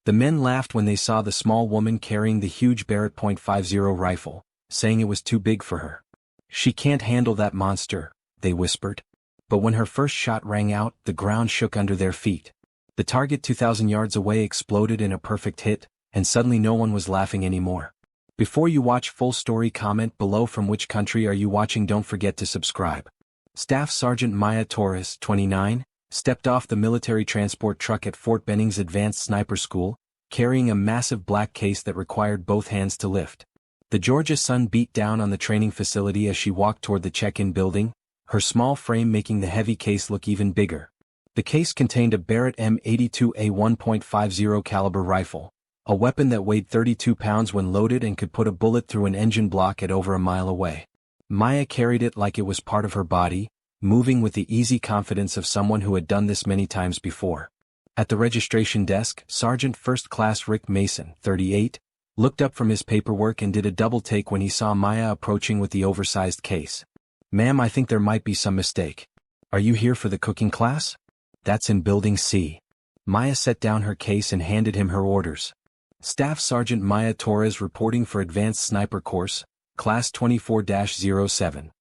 The men laughed when they saw the small woman carrying the huge Barrett .50 rifle, saying it was too big for her. "She can't handle that monster," they whispered. But when her first shot rang out, the ground shook under their feet. The target 2,000 yards away exploded in a perfect hit, and suddenly no one was laughing anymore. Before you watch full story, comment below from which country are you watching. Don't forget to subscribe. Staff Sergeant Maya Torres, 29, stepped off the military transport truck at Fort Benning's Advanced Sniper School, carrying a massive black case that required both hands to lift. The Georgia sun beat down on the training facility as she walked toward the check-in building, her small frame making the heavy case look even bigger. The case contained a Barrett M82A 1.50 caliber rifle, a weapon that weighed 32 pounds when loaded and could put a bullet through an engine block at over a mile away. Maya carried it like it was part of her body, moving with the easy confidence of someone who had done this many times before. At the registration desk, Sergeant First Class Rick Mason, 38, looked up from his paperwork and did a double take when he saw Maya approaching with the oversized case. "Ma'am, I think there might be some mistake. Are you here for the cooking class?" "That's in Building C." Maya set down her case and handed him her orders. Staff Sergeant Maya Torres reporting for Advanced Sniper Course, Class 24-07.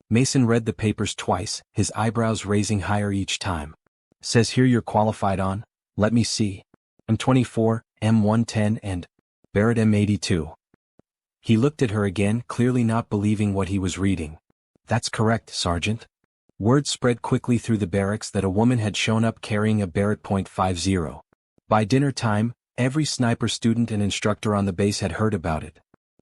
Mason read the papers twice, his eyebrows raising higher each time. "Says here you're qualified on, let me see. M24, M110 and Barrett M82. He looked at her again, clearly not believing what he was reading. "That's correct, Sergeant." Word spread quickly through the barracks that a woman had shown up carrying a Barrett .50. By dinner time, every sniper student and instructor on the base had heard about it.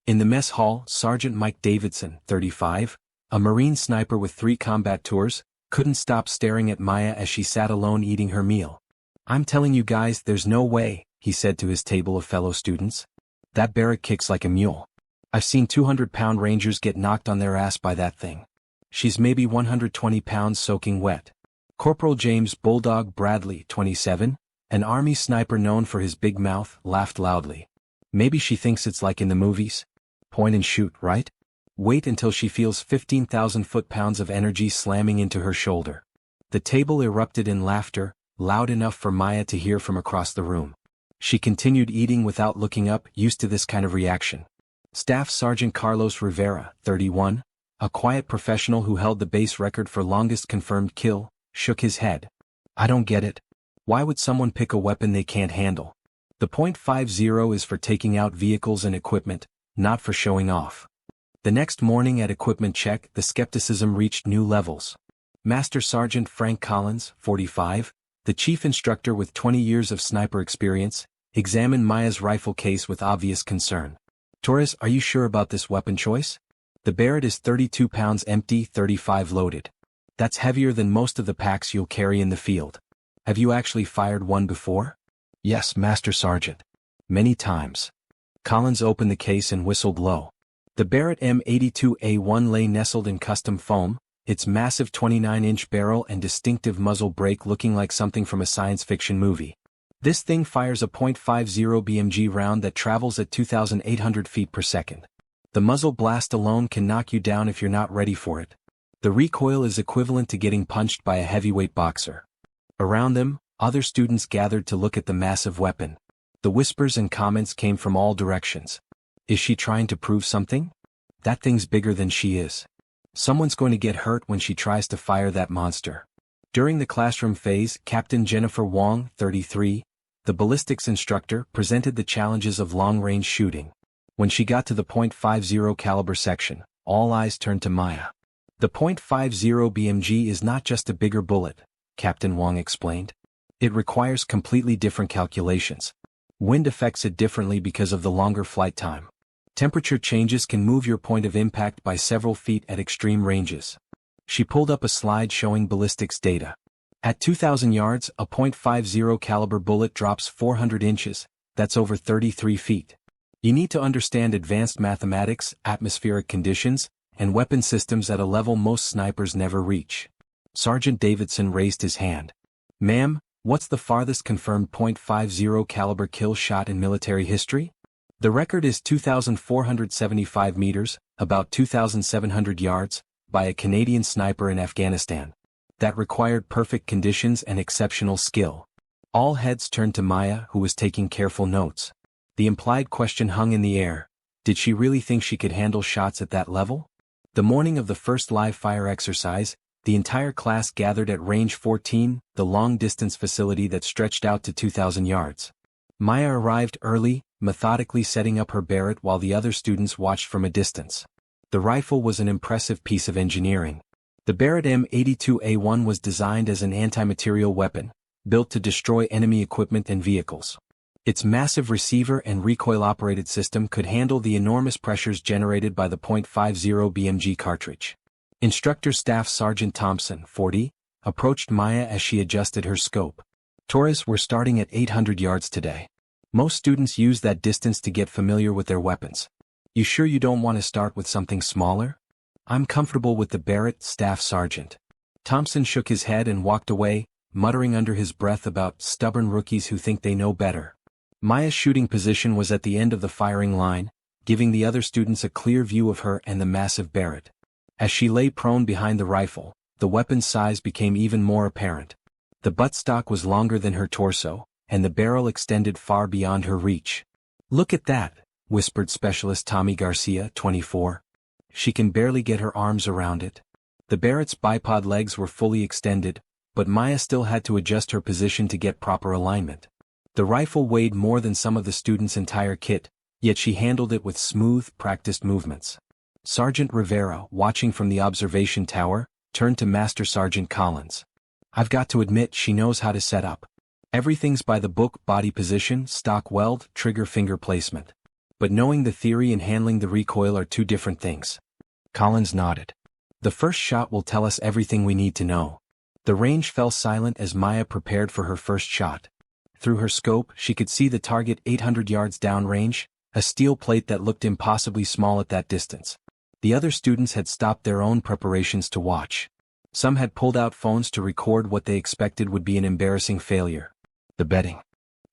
In the mess hall, Sergeant Mike Davidson, 35, a Marine sniper with 3 combat tours, couldn't stop staring at Maya as she sat alone eating her meal. "I'm telling you guys, there's no way," he said to his table of fellow students. "That Barrett kicks like a mule. I've seen 200-pound Rangers get knocked on their ass by that thing. She's maybe 120 pounds soaking wet." Corporal James Bulldog Bradley, 27, an Army sniper known for his big mouth, laughed loudly. "Maybe she thinks it's like in the movies. Point and shoot, right? Wait until she feels 15,000 foot-pounds of energy slamming into her shoulder." The table erupted in laughter, loud enough for Maya to hear from across the room. She continued eating without looking up, used to this kind of reaction. Staff Sergeant Carlos Rivera, 31, a quiet professional who held the base record for longest confirmed kill, shook his head. "I don't get it. Why would someone pick a weapon they can't handle? The .50 is for taking out vehicles and equipment, not for showing off." The next morning at equipment check, the skepticism reached new levels. Master Sergeant Frank Collins, 45, the chief instructor with 20 years of sniper experience, examined Maya's rifle case with obvious concern. "Torres, are you sure about this weapon choice? The Barrett is 32 pounds empty, 35 loaded. That's heavier than most of the packs you'll carry in the field. Have you actually fired one before?" "Yes, Master Sergeant. Many times." Collins opened the case and whistled low. The Barrett M82A1 lay nestled in custom foam, its massive 29-inch barrel and distinctive muzzle brake looking like something from a science fiction movie. This thing fires a .50 BMG round that travels at 2,800 feet per second. The muzzle blast alone can knock you down if you're not ready for it. The recoil is equivalent to getting punched by a heavyweight boxer. Around them, other students gathered to look at the massive weapon. The whispers and comments came from all directions. "Is she trying to prove something? That thing's bigger than she is. Someone's going to get hurt when she tries to fire that monster." During the classroom phase, Captain Jennifer Wong, 33, the ballistics instructor, presented the challenges of long-range shooting. When she got to the .50 caliber section, all eyes turned to Maya. "The .50 BMG is not just a bigger bullet," Captain Wong explained. "It requires completely different calculations. Wind affects it differently because of the longer flight time. Temperature changes can move your point of impact by several feet at extreme ranges." She pulled up a slide showing ballistics data. At 2,000 yards, a .50 caliber bullet drops 400 inches, that's over 33 feet. You need to understand advanced mathematics, atmospheric conditions, and weapon systems at a level most snipers never reach. Sergeant Davidson raised his hand. "Ma'am, what's the farthest confirmed .50 caliber kill shot in military history?" "The record is 2,475 meters, about 2,700 yards, by a Canadian sniper in Afghanistan. That required perfect conditions and exceptional skill." All heads turned to Maya, who was taking careful notes. The implied question hung in the air. Did she really think she could handle shots at that level? The morning of the first live fire exercise, the entire class gathered at Range 14, the long-distance facility that stretched out to 2,000 yards. Maya arrived early, methodically setting up her Barrett while the other students watched from a distance. The rifle was an impressive piece of engineering. The Barrett M82A1 was designed as an anti-material weapon, built to destroy enemy equipment and vehicles. Its massive receiver and recoil-operated system could handle the enormous pressures generated by the .50 BMG cartridge. Instructor Staff Sergeant Thompson, 40, approached Maya as she adjusted her scope. Torres, we're starting at 800 yards today. Most students use that distance to get familiar with their weapons. You sure you don't want to start with something smaller? I'm comfortable with the Barrett, Staff Sergeant. Thompson shook his head and walked away, muttering under his breath about stubborn rookies who think they know better. Maya's shooting position was at the end of the firing line, giving the other students a clear view of her and the massive Barrett. As she lay prone behind the rifle, the weapon's size became even more apparent. The buttstock was longer than her torso, and the barrel extended far beyond her reach. Look at that, whispered Specialist Tommy Garcia, 24. She can barely get her arms around it. The Barrett's bipod legs were fully extended, but Maya still had to adjust her position to get proper alignment. The rifle weighed more than some of the students' entire kit, yet she handled it with smooth, practiced movements. Sergeant Rivera, watching from the observation tower, turned to Master Sergeant Collins. I've got to admit she knows how to set up. Everything's by the book: body position, stock weld, trigger finger placement. But knowing the theory and handling the recoil are two different things. Collins nodded. The first shot will tell us everything we need to know. The range fell silent as Maya prepared for her first shot. Through her scope, she could see the target 800 yards downrange, a steel plate that looked impossibly small at that distance. The other students had stopped their own preparations to watch. Some had pulled out phones to record what they expected would be an embarrassing failure. The betting.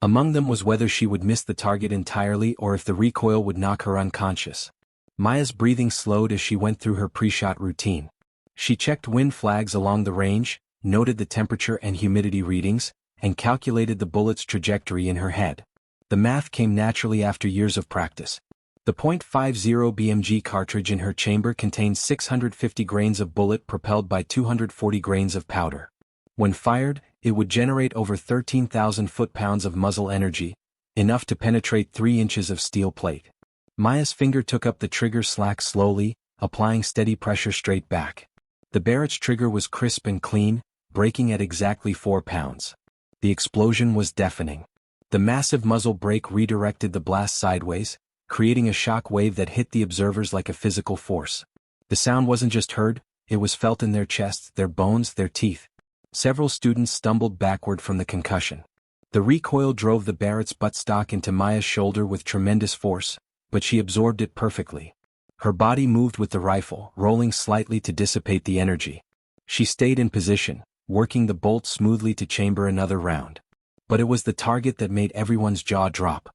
Among them was whether she would miss the target entirely or if the recoil would knock her unconscious. Maya's breathing slowed as she went through her pre-shot routine. She checked wind flags along the range, noted the temperature and humidity readings, and calculated the bullet's trajectory in her head. The math came naturally after years of practice. The .50 BMG cartridge in her chamber contained 650 grains of bullet propelled by 240 grains of powder. When fired, it would generate over 13,000 foot-pounds of muzzle energy, enough to penetrate 3 inches of steel plate. Maya's finger took up the trigger slack slowly, applying steady pressure straight back. The Barrett's trigger was crisp and clean, braking at exactly 4 pounds. The explosion was deafening. The massive muzzle brake redirected the blast sideways, creating a shock wave that hit the observers like a physical force. The sound wasn't just heard, it was felt in their chests, their bones, their teeth. Several students stumbled backward from the concussion. The recoil drove the Barrett's buttstock into Maya's shoulder with tremendous force, but she absorbed it perfectly. Her body moved with the rifle, rolling slightly to dissipate the energy. She stayed in position, working the bolt smoothly to chamber another round. But it was the target that made everyone's jaw drop.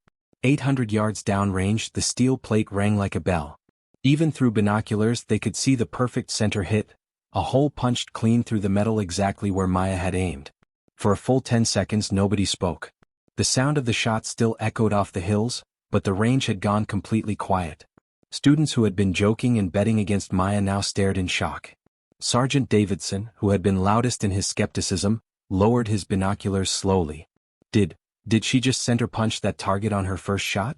800 yards downrange, the steel plate rang like a bell. Even through binoculars they could see the perfect center hit, a hole punched clean through the metal exactly where Maya had aimed. For a full 10 seconds nobody spoke. The sound of the shot still echoed off the hills, but the range had gone completely quiet. Students who had been joking and betting against Maya now stared in shock. Sergeant Davidson, who had been loudest in his skepticism, lowered his binoculars slowly. Did she just center punch that target on her first shot?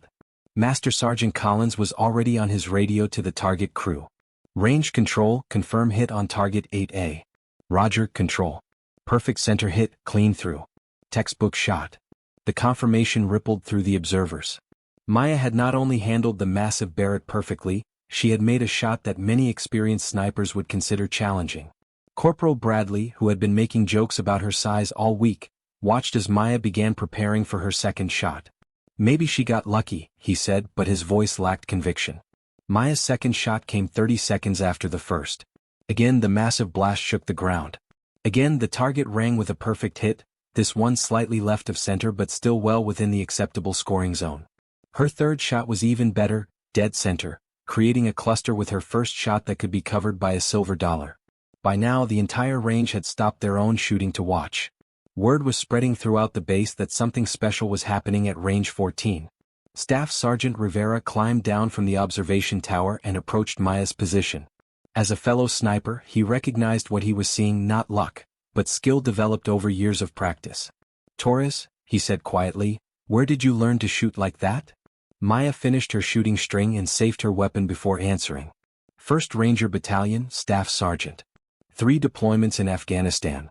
Master Sergeant Collins was already on his radio to the target crew. Range control, confirm hit on target 8A. Roger, control. Perfect center hit, clean through. Textbook shot. The confirmation rippled through the observers. Maya had not only handled the massive Barrett perfectly, she had made a shot that many experienced snipers would consider challenging. Corporal Bradley, who had been making jokes about her size all week, watched as Maya began preparing for her second shot. Maybe she got lucky, he said, but his voice lacked conviction. Maya's second shot came 30 seconds after the first. Again the massive blast shook the ground. Again the target rang with a perfect hit, this one slightly left of center but still well within the acceptable scoring zone. Her third shot was even better, dead center, creating a cluster with her first shot that could be covered by a silver dollar. By now the entire range had stopped their own shooting to watch. Word was spreading throughout the base that something special was happening at range 14. Staff Sergeant Rivera climbed down from the observation tower and approached Maya's position. As a fellow sniper, he recognized what he was seeing, not luck, but skill developed over years of practice. "Torres," he said quietly, "where did you learn to shoot like that?" Maya finished her shooting string and saved her weapon before answering. "1st Ranger Battalion, Staff Sergeant. 3 deployments in Afghanistan."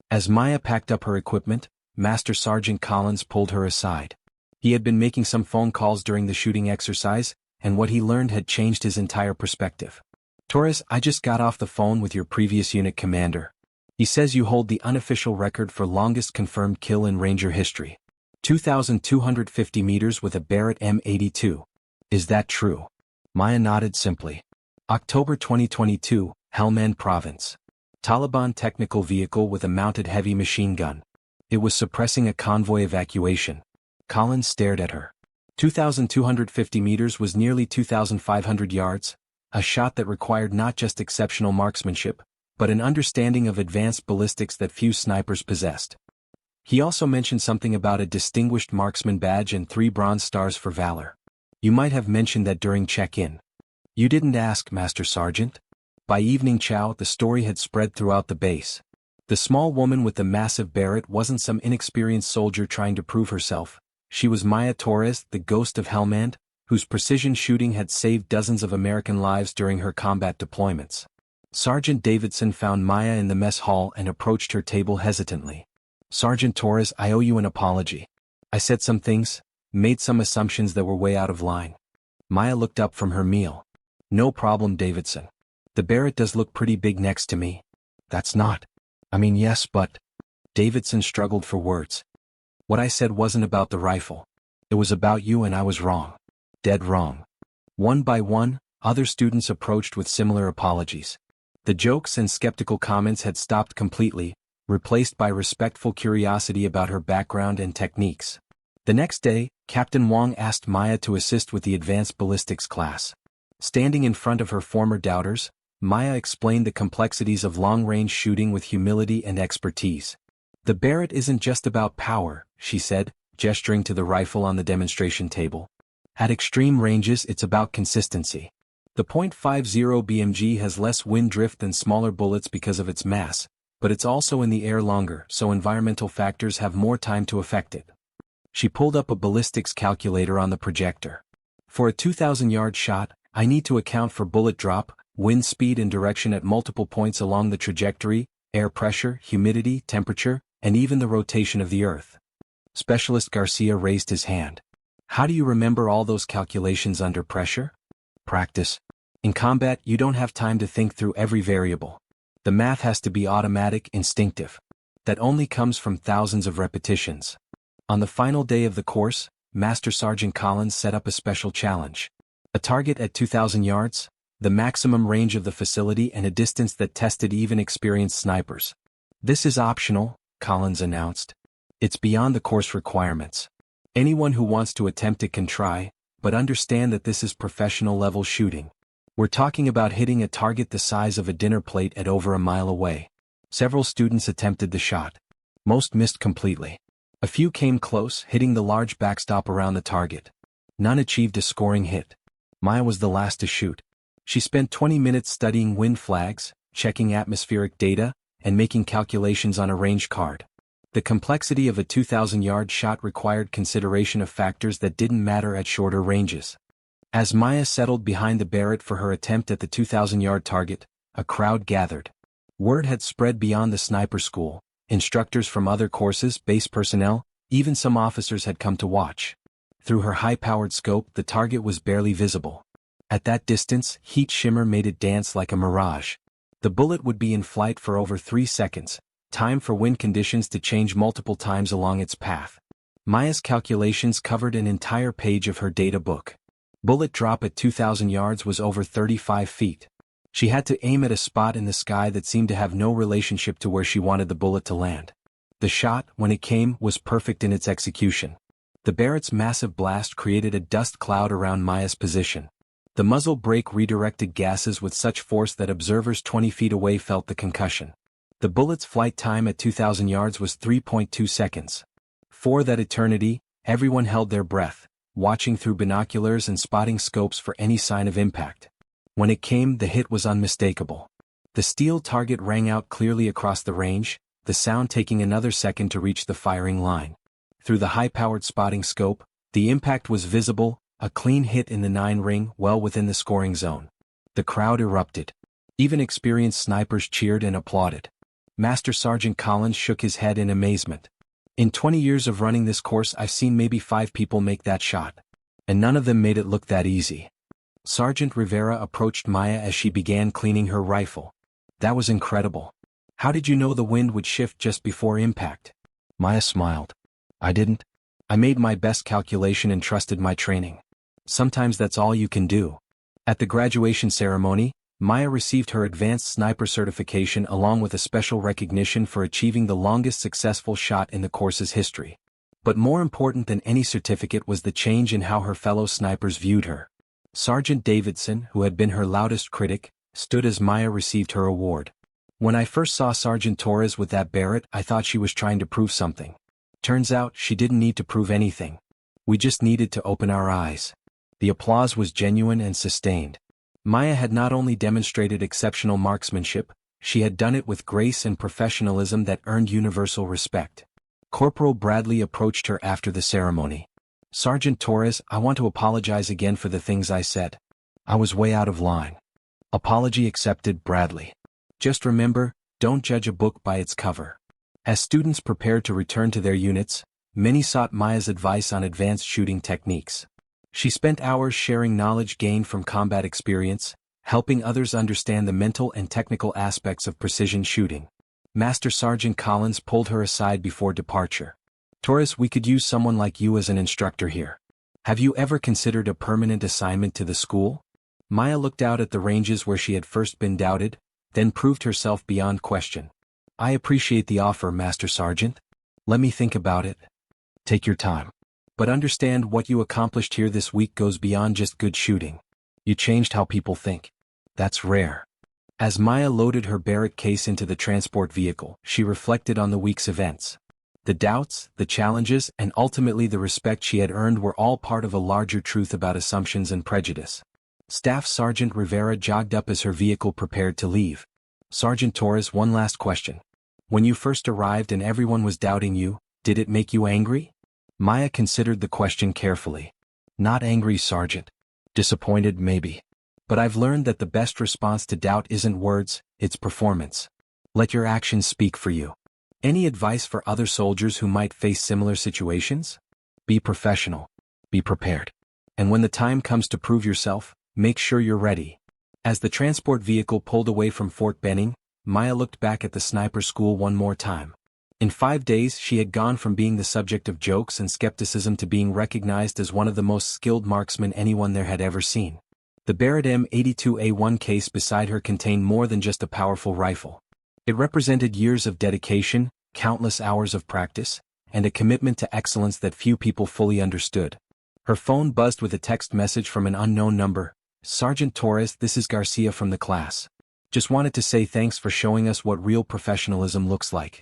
As Maya packed up her equipment, Master Sergeant Collins pulled her aside. He had been making some phone calls during the shooting exercise, and what he learned had changed his entire perspective. "Torres, I just got off the phone with your previous unit commander. He says you hold the unofficial record for longest confirmed kill in Ranger history. 2,250 meters with a Barrett M82. Is that true?" Maya nodded simply. October 2022, Helmand Province. Taliban technical vehicle with a mounted heavy machine gun. It was suppressing a convoy evacuation. Collins stared at her. 2,250 meters was nearly 2,500 yards, a shot that required not just exceptional marksmanship, but an understanding of advanced ballistics that few snipers possessed. He also mentioned something about a distinguished marksman badge and 3 bronze stars for valor. "You might have mentioned that during check-in." "You didn't ask, Master Sergeant." By evening chow, the story had spread throughout the base. The small woman with the massive Barrett wasn't some inexperienced soldier trying to prove herself. She was Maya Torres, the ghost of Helmand, whose precision shooting had saved dozens of American lives during her combat deployments. Sergeant Davidson found Maya in the mess hall and approached her table hesitantly. "Sergeant Torres, I owe you an apology. I said some things, made some assumptions that were way out of line." Maya looked up from her meal. "No problem, Davidson. The Barrett does look pretty big next to me." "That's not. I mean, yes, but..." Davidson struggled for words. "What I said wasn't about the rifle. It was about you, and I was wrong. Dead wrong." One by one, other students approached with similar apologies. The jokes and skeptical comments had stopped completely, replaced by respectful curiosity about her background and techniques. The next day, Captain Wong asked Maya to assist with the advanced ballistics class. Standing in front of her former doubters, Maya explained the complexities of long-range shooting with humility and expertise. "The Barrett isn't just about power," she said, gesturing to the rifle on the demonstration table. "At extreme ranges, it's about consistency. The .50 BMG has less wind drift than smaller bullets because of its mass, but it's also in the air longer, so environmental factors have more time to affect it." She pulled up a ballistics calculator on the projector. "For a 2,000-yard shot, I need to account for bullet drop, wind speed and direction at multiple points along the trajectory, air pressure, humidity, temperature, and even the rotation of the Earth." Specialist Garcia raised his hand. "How do you remember all those calculations under pressure?" "Practice. In combat, you don't have time to think through every variable. The math has to be automatic, instinctive. That only comes from thousands of repetitions." On the final day of the course, Master Sergeant Collins set up a special challenge. A target at 2,000 yards, the maximum range of the facility and a distance that tested even experienced snipers. "This is optional," Collins announced. "It's beyond the course requirements. Anyone who wants to attempt it can try, but understand that this is professional-level shooting. We're talking about hitting a target the size of a dinner plate at over a mile away." Several students attempted the shot. Most missed completely. A few came close, hitting the large backstop around the target. None achieved a scoring hit. Maya was the last to shoot. She spent 20 minutes studying wind flags, checking atmospheric data, and making calculations on a range card. The complexity of a 2,000-yard shot required consideration of factors that didn't matter at shorter ranges. As Maya settled behind the Barrett for her attempt at the 2,000-yard target, a crowd gathered. Word had spread beyond the sniper school. Instructors from other courses, base personnel, even some officers had come to watch. Through her high-powered scope, the target was barely visible. At that distance, heat shimmer made it dance like a mirage. The bullet would be in flight for over 3 seconds, time for wind conditions to change multiple times along its path. Maya's calculations covered an entire page of her data book. Bullet drop at 2,000 yards was over 35 feet. She had to aim at a spot in the sky that seemed to have no relationship to where she wanted the bullet to land. The shot, when it came, was perfect in its execution. The Barrett's massive blast created a dust cloud around Maya's position. The muzzle brake redirected gases with such force that observers 20 feet away felt the concussion. The bullet's flight time at 2,000 yards was 3.2 seconds. For that eternity, everyone held their breath, watching through binoculars and spotting scopes for any sign of impact. When it came, the hit was unmistakable. The steel target rang out clearly across the range, the sound taking another second to reach the firing line. Through the high-powered spotting scope, the impact was visible, a clean hit in the 9-ring well within the scoring zone. The crowd erupted. Even experienced snipers cheered and applauded. Master Sergeant Collins shook his head in amazement. In 20 years of running this course, I've seen maybe 5 people make that shot. And none of them made it look that easy. Sergeant Rivera approached Maya as she began cleaning her rifle. That was incredible. How did you know the wind would shift just before impact? Maya smiled. I didn't. I made my best calculation and trusted my training. Sometimes that's all you can do. At the graduation ceremony, Maya received her advanced sniper certification along with a special recognition for achieving the longest successful shot in the course's history. But more important than any certificate was the change in how her fellow snipers viewed her. Sergeant Davidson, who had been her loudest critic, stood as Maya received her award. When I first saw Sergeant Torres with that Barrett, I thought she was trying to prove something. Turns out, she didn't need to prove anything. We just needed to open our eyes. The applause was genuine and sustained. Maya had not only demonstrated exceptional marksmanship, she had done it with grace and professionalism that earned universal respect. Corporal Bradley approached her after the ceremony. Sergeant Torres, I want to apologize again for the things I said. I was way out of line. Apology accepted, Bradley. Just remember, don't judge a book by its cover. As students prepared to return to their units, many sought Maya's advice on advanced shooting techniques. She spent hours sharing knowledge gained from combat experience, helping others understand the mental and technical aspects of precision shooting. Master Sergeant Collins pulled her aside before departure. Torres, we could use someone like you as an instructor here. Have you ever considered a permanent assignment to the school? Maya looked out at the ranges where she had first been doubted, then proved herself beyond question. I appreciate the offer, Master Sergeant. Let me think about it. Take your time. But understand what you accomplished here this week goes beyond just good shooting. You changed how people think. That's rare. As Maya loaded her Barrett case into the transport vehicle, she reflected on the week's events. The doubts, the challenges, and ultimately the respect she had earned were all part of a larger truth about assumptions and prejudice. Staff Sergeant Rivera jogged up as her vehicle prepared to leave. Sergeant Torres, one last question. When you first arrived and everyone was doubting you, did it make you angry? Maya considered the question carefully. Not angry, Sergeant. Disappointed, maybe. But I've learned that the best response to doubt isn't words, it's performance. Let your actions speak for you. Any advice for other soldiers who might face similar situations? Be professional. Be prepared. And when the time comes to prove yourself, make sure you're ready. As the transport vehicle pulled away from Fort Benning, Maya looked back at the sniper school one more time. In 5 days, she had gone from being the subject of jokes and skepticism to being recognized as one of the most skilled marksmen anyone there had ever seen. The Barrett M82A1 case beside her contained more than just a powerful rifle. It represented years of dedication, countless hours of practice, and a commitment to excellence that few people fully understood. Her phone buzzed with a text message from an unknown number. Sergeant Torres, this is Garcia from the class. Just wanted to say thanks for showing us what real professionalism looks like.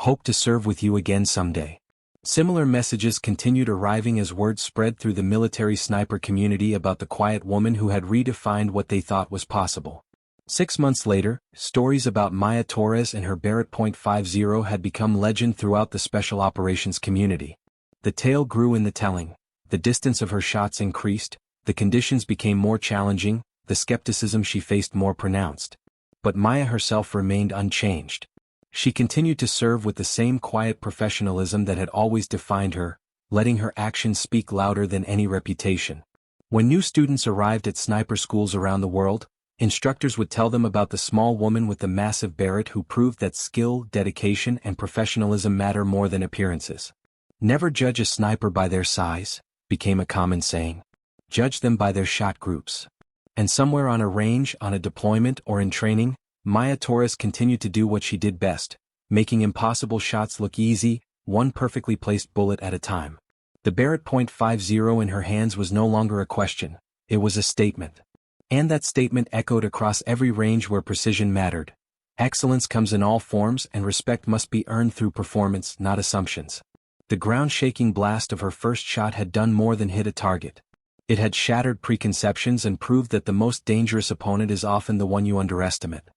Hope to serve with you again someday. Similar messages continued arriving as word spread through the military sniper community about the quiet woman who had redefined what they thought was possible. 6 months later, stories about Maya Torres and her Barrett .50 had become legend throughout the special operations community. The tale grew in the telling. The distance of her shots increased, the conditions became more challenging, the skepticism she faced more pronounced. But Maya herself remained unchanged. She continued to serve with the same quiet professionalism that had always defined her, letting her actions speak louder than any reputation. When new students arrived at sniper schools around the world, instructors would tell them about the small woman with the massive Barrett who proved that skill, dedication, and professionalism matter more than appearances. Never judge a sniper by their size, became a common saying. Judge them by their shot groups. And somewhere on a range, on a deployment, or in training, Maya Torres continued to do what she did best, making impossible shots look easy, one perfectly placed bullet at a time. The Barrett .50 in her hands was no longer a question, it was a statement. And that statement echoed across every range where precision mattered. Excellence comes in all forms and respect must be earned through performance, not assumptions. The ground-shaking blast of her first shot had done more than hit a target. It had shattered preconceptions and proved that the most dangerous opponent is often the one you underestimate.